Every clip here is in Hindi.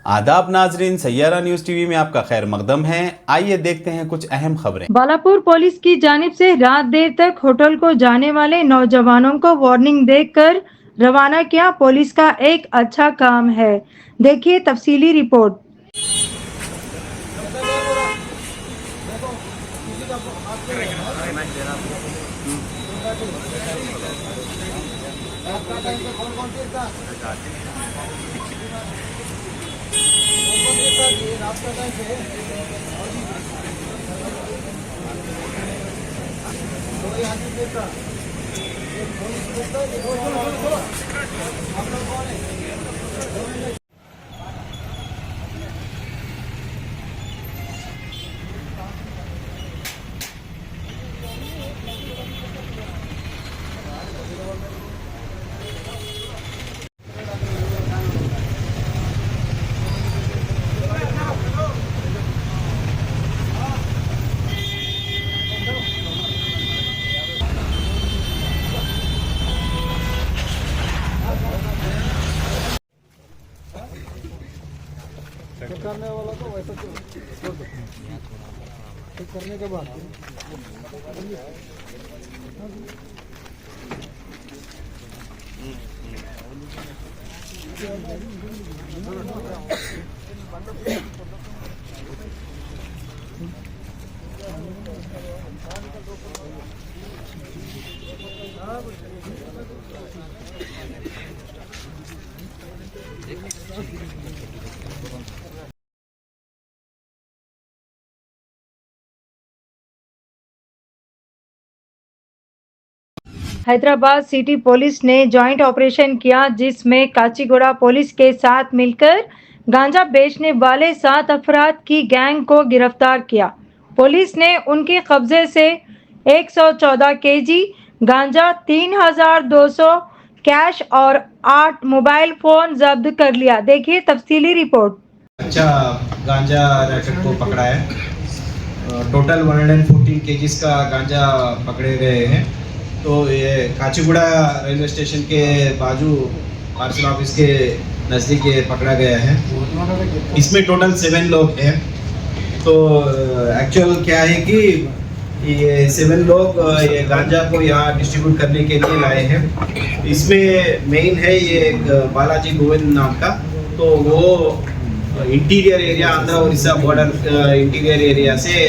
आदाब नाजरीन, सैयारा न्यूज टीवी में आपका खैर मकदम है। आइए देखते हैं कुछ अहम खबरें। बालापुर पुलिस की जानिब से रात देर तक होटल को जाने वाले नौजवानों को वार्निंग देकर रवाना किया। पुलिस का एक अच्छा काम है। देखिए तफसीली रिपोर्ट। करने वाला तो वैसा छोड़ दो। ठीक करने के बाद हैदराबाद सिटी पुलिस ने जॉइंट ऑपरेशन किया, जिसमें काचीगुड़ा पुलिस के साथ मिलकर गांजा बेचने वाले 7 अफराद की गैंग को गिरफ्तार किया। पुलिस ने उनके कब्जे से 114 केजी गांजा, 3200 कैश और 8 मोबाइल फोन जब्त कर लिया। देखिए तफसीली रिपोर्ट। अच्छा गांजा रैकेट को पकड़ा है। टोटल 114 केजीज का गांजा पकड़े गए हैं। तो ये काचीगुड़ा रेलवे स्टेशन के बाजू पार्सल ऑफिस के नज़दीक ये पकड़ा गया है। इसमें टोटल 7 लोग हैं। तो एक्चुअल क्या है कि ये 7 लोग ये गांजा को यहाँ डिस्ट्रीब्यूट करने के लिए लाए हैं। इसमें मेन है ये एक बालाजी गोविंद नाम का। तो वो interior area, Andhra Orissa border interior area से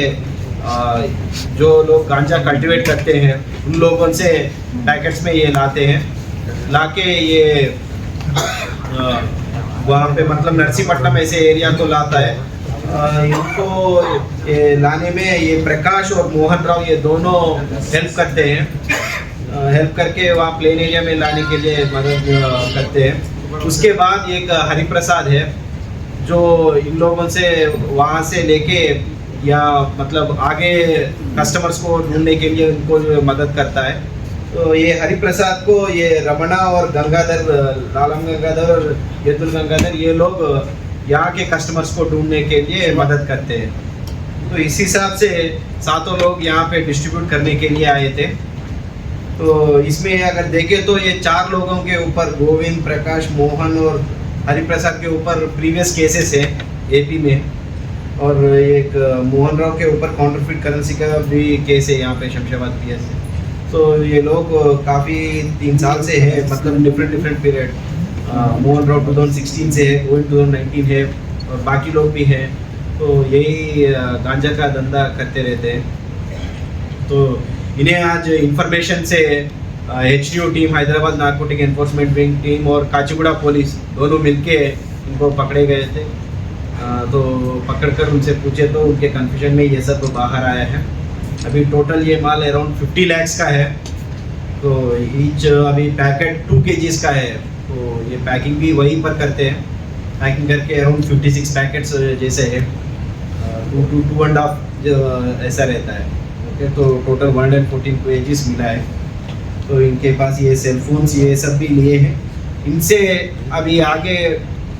जो लोग गांजा कल्टीवेट करते हैं उन लोगों से पैकेट्स में ये लाते हैं। लाके ये वहाँ पे मतलब नरसीपट्टनम ऐसे एरिया को लाता है। इनको ये लाने में ये प्रकाश और मोहन राव ये दोनों हेल्प करते हैं। हेल्प करके वहाँ प्लेन एरिया में लाने के लिए मदद करते हैं। उसके बाद एक हरिप्रसाद है जो इन लोगों से वहाँ से लेके या मतलब आगे कस्टमर्स को ढूंढने के लिए उनको मदद करता है। तो ये हरिप्रसाद को ये रमणा और गंगाधर, लालम गंगाधर और येतुल गंगाधर, ये लोग यहाँ के कस्टमर्स को ढूंढने के लिए मदद करते हैं। तो इस हिसाब से 7 लोग यहाँ पे डिस्ट्रीब्यूट करने के लिए आए थे। तो इसमें अगर देखें तो ये 4 लोगों के ऊपर, गोविंद, प्रकाश, मोहन और हरिप्रसाद के ऊपर प्रीवियस केसेस है एपी में। और एक मोहन राव के ऊपर काउंटरफिट करेंसी का भी केस है यहाँ पे शमशाबाद पीएस से। तो ये लोग काफ़ी 3 साल से है, मतलब डिफरेंट पीरियड। मोहन राव 2016 से है, गोविंद 2019 है और बाकी लोग भी हैं। तो यही गांजा का धंधा करते रहते हैं। तो इन्हें आज इंफॉर्मेशन से HTO team, Hyderabad narcotic enforcement wing team और काचीगुड़ा पुलिस दोनों मिलके इनको पकड़े गए थे। तो पकड़कर उनसे पूछे तो उनके कन्फ्यूजन में ये सब बाहर आया है। अभी टोटल ये माल अराउंड 50 लैक्स का है। तो ईच अभी पैकेट 2 केजीज का है। तो ये पैकिंग भी वहीं पर करते हैं। पैकिंग करके अराउंड 56 पैकेट्स जैसे है, 2.5 ऐसा रहता है। ओके, तो टोटल 114 केजीज मिला है। तो इनके पास ये सेलफोन्स ये सब भी लिए हैं। इनसे अभी आगे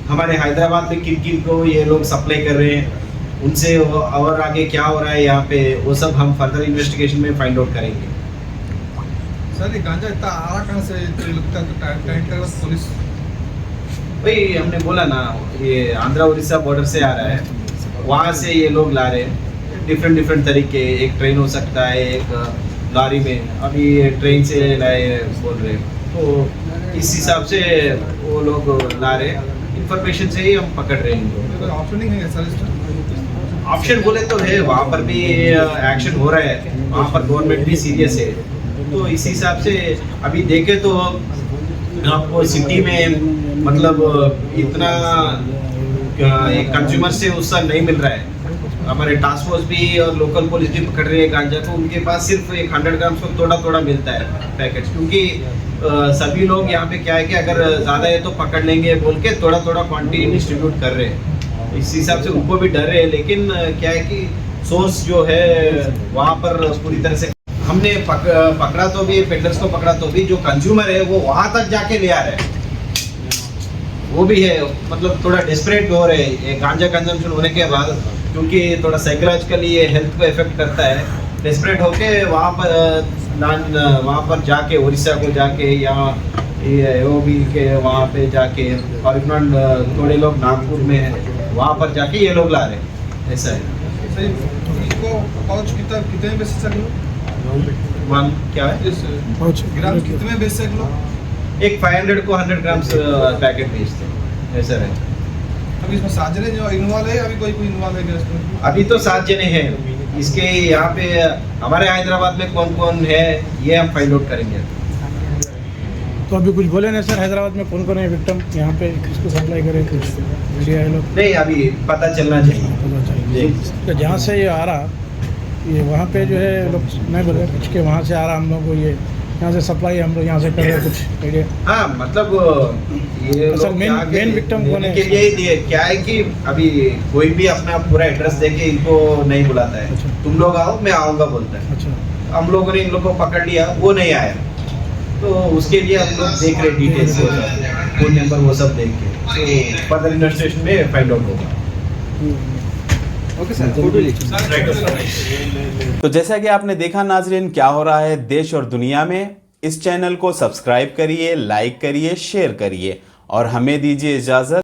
हमारे हैदराबाद में किन को ये लोग सप्लाई कर रहे हैं, उनसे और आगे क्या हो रहा है यहाँ पे, वो सब हम फर्दर इन्वेस्टिगेशन में फाइंड आउट करेंगे। सर ये गांजा इतना आ रहा कहाँ से? तो लगता है टैंकर पुलिस भाई हमने बोला ना, ये आंध्रा उड़ीसा बॉर्डर से आ रहा है, वहाँ से ये लोग ला रहे हैं डिफरेंट डिफरेंट तरीके। एक ट्रेन हो सकता है, एक गाड़ी में, अभी ट्रेन से लाए बोल रहे हैं, तो इस हिसाब से वो लोग ला रहे हैं। इंफॉर्मेशन से ही हम पकड़ रहे हैं। कोई ऑप्शन नहीं है सर इसका? ऑप्शन बोले तो है, वहाँ पर भी एक्शन हो रहा है, वहाँ पर गवर्नमेंट भी सीरियस है। तो इस हिसाब से अभी देखे तो आपको सिटी में मतलब इतना कंज्यूमर से उसका नहीं मिल रहा है। हमारे टास्क फोर्स भी और लोकल पुलिस भी पकड़ रही है गांजा को, उनके पास सिर्फ एक 100 ग्राम को थोड़ा थोड़ा मिलता है पैकेट, क्योंकि सभी लोग यहाँ पे क्या है कि अगर ज़्यादा है तो पकड़ लेंगे बोल के थोड़ा थोड़ा क्वांटिटी डिस्ट्रीब्यूट कर रहे हैं। इस हिसाब से उनको भी डर है, लेकिन क्या है कि सोर्स जो है वहाँ पर पूरी तरह से हमने पकड़ा तो भी, पेडलर्स को पकड़ा तो भी, जो कंज्यूमर है वो वहाँ तक जाके ले आ रहे हैं, वो भी है। मतलब थोड़ा डेस्परेट हो रहे हैं ये गांजा कंजम्पशन होने के बाद, क्योंकि थोड़ा साइकोलॉजिकली ये हेल्थ को इफेक्ट करता है। डेस्परेट होके वहाँ पर जाके उड़ीसा को जाके या एओबी के वहाँ पे जाके, और इतना थोड़े लोग नागपुर में है, वहाँ पर जाके ये लोग ला रहे हैं। ऐसा है सही। इसको पाउच कितने बेच सकते हो? वन क्या है, इस पाउच ग्राम कितने बेच सकते हो? एक 500 को 100 ग्राम पैकेट बेचते हैं। ऐसा है। अभी इसमें 7 जने जो इन्वॉल्व है, अभी कोई इन्वॉल्व है क्या इसमें? अभी तो 7 जने हैं। इसके यहाँ पे हमारे हैदराबाद में कौन कौन है ये हम फाइंड आउट करेंगे। तो अभी कुछ बोले नहीं सर, हैदराबाद में कौन कौन है विक्टिम, यहाँ पे किसको सप्लाई करें, कुछ मीडिया है लोग? नहीं, अभी पता चलना चाहिए। पता चाहिए तो जहाँ से ये आ रहा, ये वहाँ पे जो है लोग नहीं बोल रहे कुछ के वहाँ से आ रहा, हम लोग को ये यहाँ से सप्लाई हम लोग यहाँ से कर रहे हैं, कुछ आइडिया? हाँ, मतलब ये असल लोग मेन क्या के- विक्टिम कौन है? के लिए ही दिए। क्या है कि अभी कोई भी अपना पूरा एड्रेस देके इनको नहीं बुलाता है। अच्छा। तुम लोग आओ, मैं आऊँगा बोलता है। अच्छा, हम लोगों ने इन लोगों को पकड़ लिया, वो नहीं आया, तो उसके लिए हम लोग देख रहे डिटेल्स, फोन नंबर वो सब देख के, तो फर्दर इन्वेस्टिगेशन में फाइंड आउट होगा। ओके सर, फोटो लीजिए। तो जैसा कि आपने देखा नाजरीन, क्या हो रहा है देश और दुनिया में। इस चैनल को सब्सक्राइब करिए, लाइक करिए, शेयर करिए और हमें दीजिए इजाज़त।